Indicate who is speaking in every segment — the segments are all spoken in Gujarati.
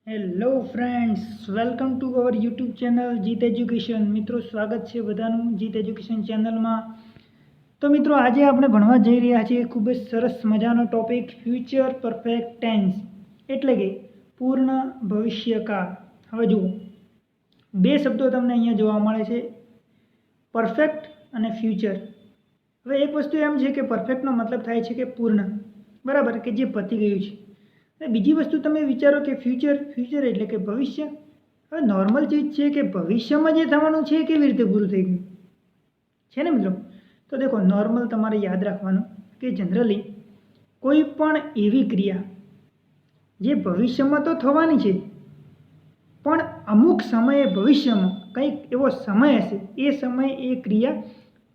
Speaker 1: Hello friends, welcome to our YouTube channel જીત એજ્યુકેશન. મિત્રો, સ્વાગત છે બધાનું જીત એજ્યુકેશન ચેનલમાં. તો મિત્રો, આજે આપણે ભણવા જઈ રહ્યા છીએ ખૂબ જ સરસ મજાનો ટોપિક, ફ્યુચર પરફેક્ટ ટેન્સ, એટલે કે પૂર્ણ ભવિષ્યકાળ. હવે જુઓ, બે શબ્દો તમને અહીંયા જોવા મળે છે, પરફેક્ટ અને ફ્યુચર. હવે એક વસ્તુ એમ છે કે પરફેક્ટનો મતલબ થાય છે કે પૂર્ણ, બરાબર, કે જે પતી ગયું છે. બીજી વસ્તુ તમે વિચારો કે ફ્યુચર એટલે કે ભવિષ્ય. હવે નોર્મલ ચીજ છે કે ભવિષ્યમાં જે થવાનું છે એ કેવી રીતે પૂરું થઈ ગયું છે ને મિત્રો. તો દેખો, નોર્મલ તમારે યાદ રાખવાનું કે જનરલી કોઈ પણ એવી ક્રિયા જે ભવિષ્યમાં તો થવાની છે પણ અમુક સમયે ભવિષ્યમાં કંઈક એવો સમય હશે, એ સમયે એ ક્રિયા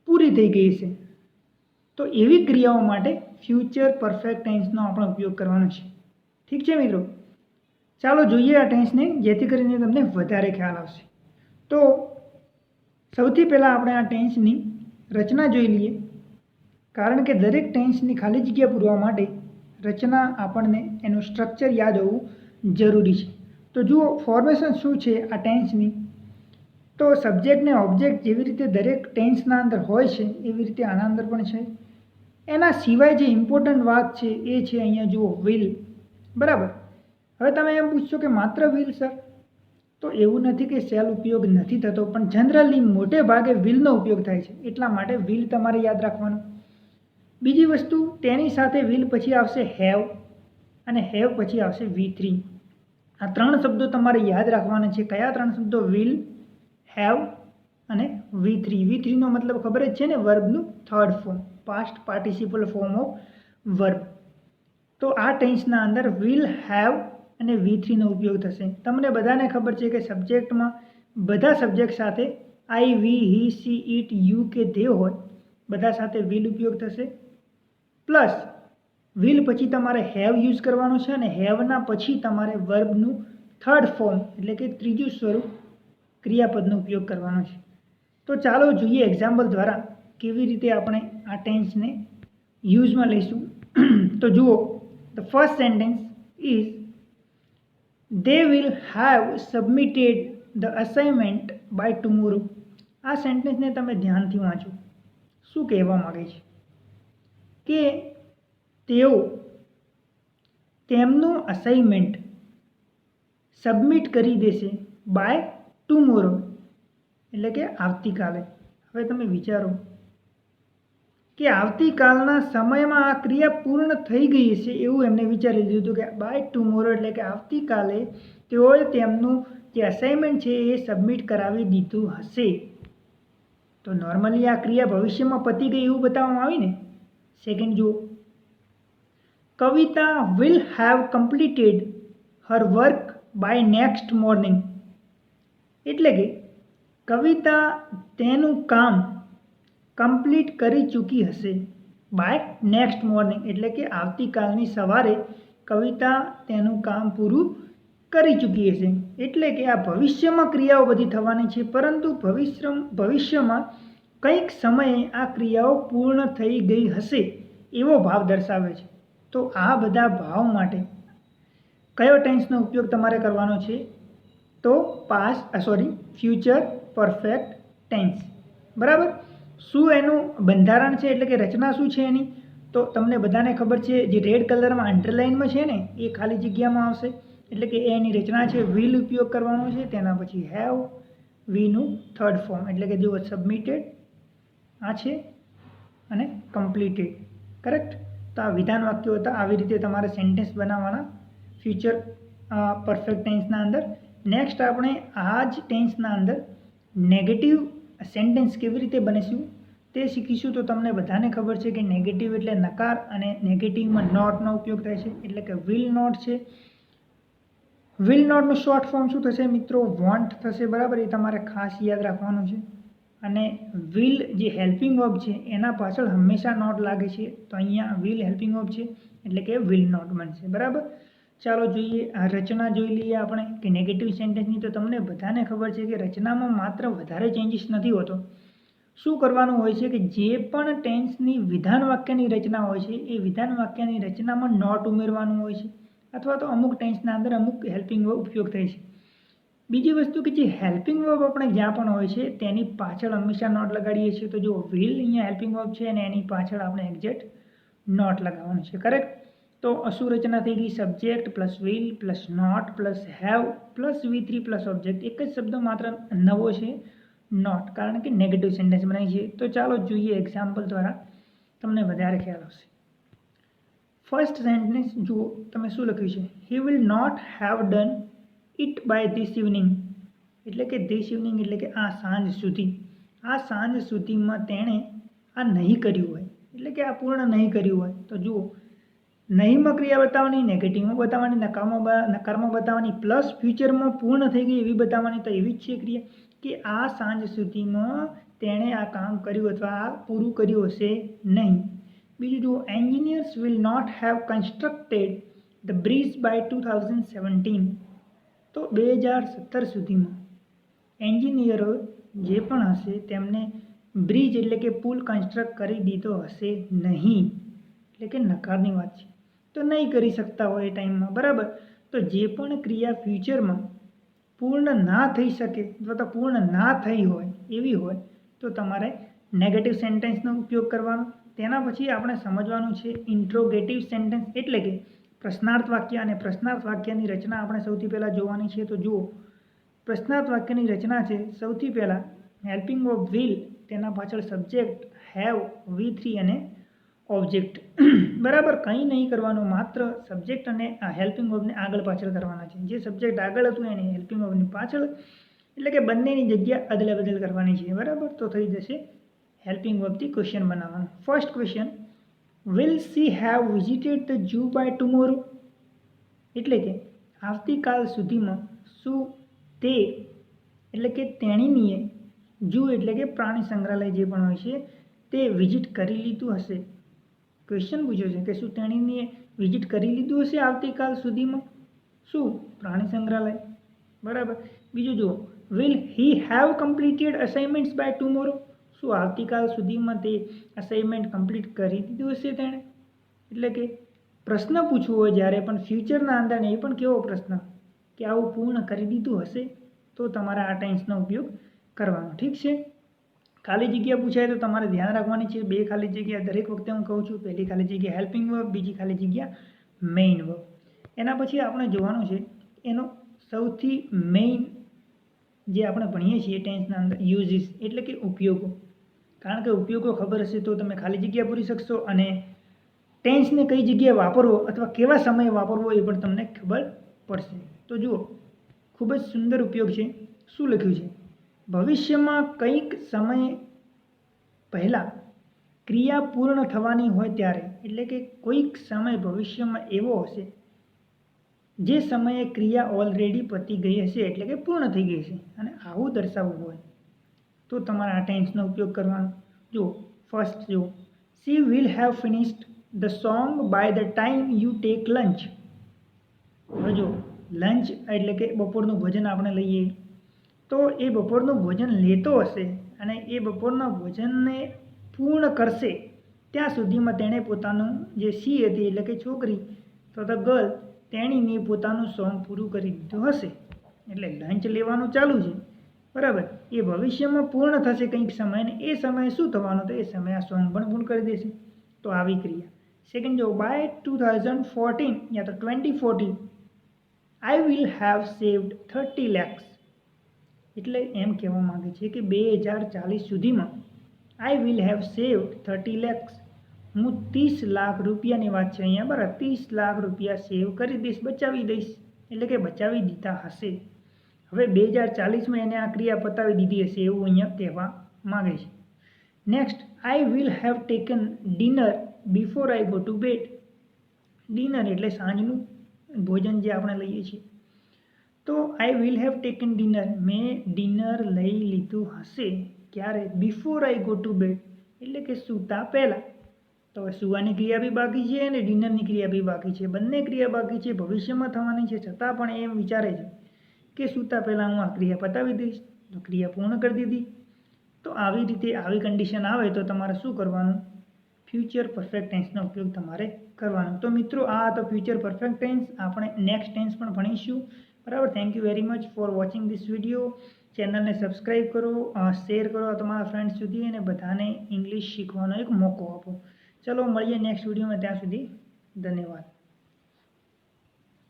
Speaker 1: પૂરી થઈ ગઈ છે, તો એવી ક્રિયાઓ માટે ફ્યુચર પરફેક્ટ ટેન્સનો આપણે ઉપયોગ કરવાનો છે. ઠીક છે મિત્રો, ચાલો જોઈએ આ ટેન્સને, જેથી કરીને તમને વધારે ખ્યાલ આવશે. તો સૌથી પહેલાં આપણે આ ટેન્સની રચના જોઈ લઈએ, કારણ કે દરેક ટેન્સની ખાલી જગ્યા પૂરવા માટે રચના આપણને એનું સ્ટ્રક્ચર યાદ હોવું જરૂરી છે. તો જુઓ, ફોર્મેશન શું છે આ ટેન્સની. તો સબ્જેક્ટ ને ઓબ્જેક્ટ જેવી રીતે દરેક ટેન્સના અંદર હોય છે એવી રીતે આના અંદર પણ છે. એના સિવાય જે ઇમ્પોર્ટન્ટ વાત છે એ છે અહીંયા જુઓ, વિલ. બરાબર. હવે તમે એમ પૂછશો કે માત્ર વિલ સર, તો એવું નથી કે શેલ ઉપયોગ નથી થતો, પણ જનરલી મોટે ભાગે વિલનો ઉપયોગ થાય છે, એટલા માટે વિલ તમારે યાદ રાખવાનું. બીજી વસ્તુ, તેની સાથે વિલ પછી આવશે હેવ, અને હેવ પછી આવશે V3. આ ત્રણ શબ્દો તમારે યાદ રાખવાના છે. કયા ત્રણ શબ્દો? વિલ, હેવ અને V3. V3નો મતલબ ખબર જ છે ને, વર્બનું third form, past participle form of verb. તો આ ટેન્સના અંદર વિલ, હેવ અને V3નો ઉપયોગ થશે. તમને બધાને ખબર છે કે સબ્જેક્ટમાં બધા સબ્જેક્ટ સાથે આઈ, વી, હી, સી, ઇટ, યુ કે ધે હોય, બધા સાથે વિલ ઉપયોગ થશે. પ્લસ વિલ પછી તમારે હેવ યુઝ કરવાનો છે, અને હેવના પછી તમારે વર્બનું થર્ડ ફોર્મ એટલે કે ત્રીજું સ્વરૂપ ક્રિયાપદનો ઉપયોગ કરવાનો છે. તો ચાલો જોઈએ એક્ઝામ્પલ દ્વારા કેવી રીતે આપણે આ ટેન્સને યુઝમાં લઈશું. તો જુઓ, the first sentence is they will have submitted the assignment by tomorrow. આ સેન્ટેન્સને તમે ધ્યાનથી વાંચો. શું કહેવા માંગે છે કે તેઓ તેમનું અસાઇનમેન્ટ સબમિટ કરી દેશે બાય ટુમોરો, એટલે કે આવતીકાલે. હવે તમે વિચારો કે આવતીકાલના સમયમાં આ ક્રિયા પૂર્ણ થઈ ગઈ છે એવું એમને વિચારી લીધું હતું કે બાય ટુમોરો એટલે કે આવતીકાલે તેઓએ તેમનું જે અસાઇનમેન્ટ છે એ સબમિટ કરાવી દીધું હશે. તો નોર્મલી આ ક્રિયા ભવિષ્યમાં પતી ગઈ એવું બતાવવામાં આવી ને. સેકન્ડ જુઓ, Kavita will have completed her work by next morning. એટલે કે કવિતા તેનું કામ કમ્પ્લીટ કરી ચૂકી હશે બાય નેક્સ્ટ મોર્નિંગ, એટલે કે આવતીકાલની સવારે કવિતા તેનું કામ પૂરું કરી ચૂકી હશે. એટલે કે આ ભવિષ્યમાં ક્રિયાઓ બધી થવાની છે, પરંતુ ભવિષ્યમાં કંઈક સમયે આ ક્રિયાઓ પૂર્ણ થઈ ગઈ હશે એવો ભાવ દર્શાવે છે. તો આ બધા ભાવ માટે કયો ટેન્સનો ઉપયોગ તમારે કરવાનો છે? તો ફ્યુચર પરફેક્ટ ટેન્સ. બરાબર. શું એનું બંધારણ છે, એટલે કે રચના શું છે એની? તો તમને બધાને ખબર છે, જે રેડ કલરમાં અંડરલાઇનમાં છે ને એ ખાલી જગ્યામાં આવશે, એટલે કે એની રચના છે. વિલ ઉપયોગ કરવાનો છે, તેના પછી હેવ, વીનું થર્ડ ફોર્મ એટલે કે જુઓ, સબમિટેડ આ છે અને કમ્પ્લીટેડ. કરેક્ટ. તો આ વિધાન વાક્યો હતા. આવી રીતે તમારે સેન્ટેન્સ બનાવવાના ફ્યુચર પરફેક્ટ ટેન્સના અંદર. નેક્સ્ટ આપણે આ જ ટેન્સના અંદર નેગેટિવ સેન્ટેન્સ કેવી રીતે બનીશું તે શીખીશું. તો તમને બધાને ખબર છે કે નેગેટિવ એટલે નકાર, અને નેગેટિવમાં નોટનો ઉપયોગ થાય છે, એટલે કે વિલ નોટ છે. વિલ નોટનું શોર્ટ ફોર્મ શું થશે મિત્રો? વોન્ટ થશે. બરાબર. એ તમારે ખાસ યાદ રાખવાનું છે. અને વિલ જે હેલ્પિંગ વર્બ છે એના પાછળ હંમેશા નોટ લાગે છે, તો અહીંયા વિલ હેલ્પિંગ વર્બ છે એટલે કે વિલ નોટ બનશે. બરાબર. ચાલો જોઈએ, આ રચના જોઈ લઈએ આપણે કે નેગેટિવ સેન્ટેન્સની. તો તમને બધાને ખબર છે કે રચનામાં માત્ર વધારે ચેન્જીસ નથી હોતો. શું કરવાનું હોય છે કે જે પણ ટેન્સની વિધાન વાક્યની રચના હોય છે એ વિધાન વાક્યની રચનામાં નોટ ઉમેરવાનું હોય છે. અથવા તો અમુક ટેન્સના અંદર અમુક હેલ્પિંગ વર્બ ઉપયોગ થાય છે. બીજી વસ્તુ કે જે હેલ્પિંગ વર્બ આપણે જ્યાં પણ હોય છે તેની પાછળ હંમેશા નોટ લગાડીએ છીએ. તો જો વિલ અહીંયા હેલ્પિંગ વર્બ છે અને એની પાછળ આપણે એક્ઝેક્ટ નોટ લગાવવાનું છે. કરેક્ટ? તો અસુ રચના થઈ ગઈ subject plus will plus not plus have plus V3 plus object. એક જ શબ્દ માત્ર નવો છે નોટ, કારણ કે નેગેટિવ સેન્ટેન્સ બનાવી છે. તો ચાલો જોઈએ એક્ઝામ્પલ દ્વારા, તમને વધારે ખ્યાલ આવશે. ફર્સ્ટ સેન્ટેન્સ જુઓ, તમે શું લખ્યું છે? He will not have done it by this evening. એટલે કે ધીસ ઇવનિંગ એટલે કે આ સાંજ સુધી. આ સાંજ સુધીમાં તેણે આ નહીં કર્યું હોય, એટલે કે આ પૂર્ણ નહીં કર્યું હોય. તો જુઓ, નહીંમાં ક્રિયા બતાવવાની, નેગેટિવમાં બતાવવાની, નકારમાં બતાવવાની, પ્લસ ફ્યુચરમાં પૂર્ણ થઈ ગઈ એવી બતાવવાની. તો એવી જ છે ક્રિયા કે આ સાંજ સુધીમાં તેણે આ કામ કર્યું અથવા આ પૂરું કર્યું હશે નહીં. બીજું જુઓ, engineers will not have constructed the bridge by 2017. તો 2017 સુધીમાં એન્જિનિયરો જે પણ હશે તેમને બ્રિજ એટલે કે પુલ કન્સ્ટ્રક્ટ કરી દીધો હશે નહીં. એટલે કે નકારની વાત છે. તો નહીં કરી શકતા હોય એ ટાઈમમાં, બરાબર. તો જે પણ ક્રિયા ફ્યુચરમાં પૂર્ણ ના થઈ શકે અથવા તો પૂર્ણ ના થઈ હોય એવી હોય તો તમારે નેગેટિવ સેન્ટેન્સનો ઉપયોગ કરવાનો. તેના પછી આપણે સમજવાનું છે ઇન્ટ્રોગેટિવ સેન્ટેન્સ, એટલે કે પ્રશ્નાર્થ વાક્ય. અને પ્રશ્નાર્થ વાક્યની રચના આપણે સૌથી પહેલાં જોવાની છે. તો જુઓ, પ્રશ્નાર્થ વાક્યની રચના છે સૌથી પહેલાં હેલ્પિંગ વર્બ વિલ, તેના પાછળ સબ્જેક્ટ હેવ, V3 અને ઓબ્જેક્ટ. બરાબર, કંઈ નહીં કરવાનું, માત્ર સબ્જેક્ટ અને હેલ્પિંગ વર્બને આગળ પાછળ કરવાના છે. જે સબ્જેક્ટ આગળ હતું એને હેલ્પિંગ વર્બની પાછળ, એટલે કે બંનેની જગ્યા અદલા બદલ કરવાની છે. બરાબર, તો થઈ જશે હેલ્પિંગ વર્બથી ક્વેશ્ચન બનાવવાનું. First question, will she have visited the zoo by tomorrow. એટલે કે આવતીકાલ સુધીમાં શું તે, એટલે કે તેણીનીએ, ઝૂ એટલે કે પ્રાણી સંગ્રહાલય જે પણ હોય છે તે વિઝિટ કરી લીધું હશે. ક્વેશ્ચન પૂછ્યો છે કે શું તેણીને વિઝિટ કરી લીધું હશે આવતીકાલ સુધીમાં શું પ્રાણી સંગ્રહાલય. બરાબર. બીજું જુઓ, will he have completed assignments by tomorrow. શું આવતીકાલ સુધીમાં તે અસાઇનમેન્ટ કમ્પ્લીટ કરી દીધું હશે તેણે. એટલે કે પ્રશ્ન પૂછવો હોય જ્યારે પણ ફ્યુચરના અંદર, એ પણ કેવો પ્રશ્ન કે આવું પૂર્ણ કરી દીધું હશે, તો તમારે આ ટેન્સનો ઉપયોગ કરવાનો. ઠીક છે. ખાલી જગ્યા પૂછાય તો તમારે ધ્યાન રાખવાની છે. 2 ખાલી જગ્યા દરેક વખતે હું કહું છું. પહેલી ખાલી જગ્યા હેલ્પિંગ વર્બ, બીજી ખાલી જગ્યા મેઇન વર્બ. એના પછી આપણે જોવાનું છે એનો સૌથી મેઇન જે આપણે ભણીએ છીએ ટેન્સના અંદર યુઝિસ, એટલે કે ઉપયોગો. કારણ કે ઉપયોગો ખબર હશે તો તમે ખાલી જગ્યા પૂરી શકશો અને ટેન્સને કઈ જગ્યાએ વાપરવો અથવા કેવા સમયે વાપરવો એ પણ તમને ખબર પડશે. તો જુઓ, ખૂબ જ સુંદર ઉપયોગ છે. શું લખ્યું છે? ભવિષ્યમાં કંઈક સમય પહેલાં ક્રિયા પૂર્ણ થવાની હોય ત્યારે, એટલે કે કોઈક સમય ભવિષ્યમાં એવો હશે જે સમયે ક્રિયા ઓલરેડી પતી ગઈ હશે, એટલે કે પૂર્ણ થઈ ગઈ હશે, અને આવું દર્શાવવું હોય તો તમારે આ ટેન્સનો ઉપયોગ કરવાનો. જુઓ, ફર્સ્ટ જુઓ, she will have finished the song by the time you take lunch. હવે જો લંચ એટલે કે બપોરનું ભોજન આપણે લઈએ તો એ બપોરનું ભોજન લેતો હશે અને એ બપોરના ભોજનને પૂર્ણ કરશે ત્યાં સુધીમાં તેણે પોતાનું જે સી હતી એટલે કે છોકરી તો ધ ગર્લ, તેણીને પોતાનું સોંગ પૂરું કરી દીધું હશે. એટલે લંચ લેવાનું ચાલુ છે, બરાબર. એ ભવિષ્યમાં પૂર્ણ થશે કંઈક સમય, ને એ સમયે શું થવાનું, તો એ સમયે આ સોંગ પણ પૂર્ણ કરી દેશે. તો આવી ક્રિયા. સેકન્ડ જો, બાય 2014 યા તો 2014 આઈ વિલ હેવ સેવ્ડ 30 lakhs. એટલે એમ કહેવા માંગે છે કે 2040 સુધીમાં આઈ વિલ હેવ સેવ્ડ 30 lakhs. હું 30 લાખ રૂપિયાની વાત છે અહીંયા, બરાબર. 30 લાખ રૂપિયા સેવ કરી દઈશ, બચાવી દઈશ, એટલે કે બચાવી દીધા હશે. હવે 2040માં એને આ ક્રિયા પતાવી દીધી હશે એવું અહીંયા કહેવા માંગે છે. Next, I will have taken dinner before I go to bed. Dinner એટલે સાંજનું ભોજન જે આપણે લઈએ છીએ. તો I will have taken dinner, મેં ડિનર લઈ લીધું હશે. ક્યારે? Before I go to bed, એટલે કે સૂતા પહેલાં. તો સુવાની ક્રિયા બી બાકી છે અને ડિનરની ક્રિયા બી બાકી છે. બંને ક્રિયા બાકી છે, ભવિષ્યમાં થવાની છે, છતાં પણ એમ વિચારે છે કે સૂતા પહેલાં હું આ ક્રિયા પતાવી દઈશ. તો ક્રિયા પૂર્ણ કરી દીધી. તો આવી રીતે આવી કન્ડિશન આવે તો તમારે શું કરવાનું, ફ્યુચર પરફેક્ટ ટેન્સનો ઉપયોગ તમારે કરવાનો. તો મિત્રો આ તો ફ્યુચર પરફેક્ટ ટેન્સ. આપણે નેક્સ્ટ ટેન્સ પણ ભણીશું. બરાબર. Thank you very much for watching this video. ચેનલને સબસ્ક્રાઈબ કરો, શેર કરો તમારા ફ્રેન્ડ્સ સુધી અને બધાને ઇંગ્લિશ શીખવાનો એક મોકો આપો. ચલો મળીએ નેક્સ્ટ વિડીયોમાં. ત્યાં સુધી ધન્યવાદ.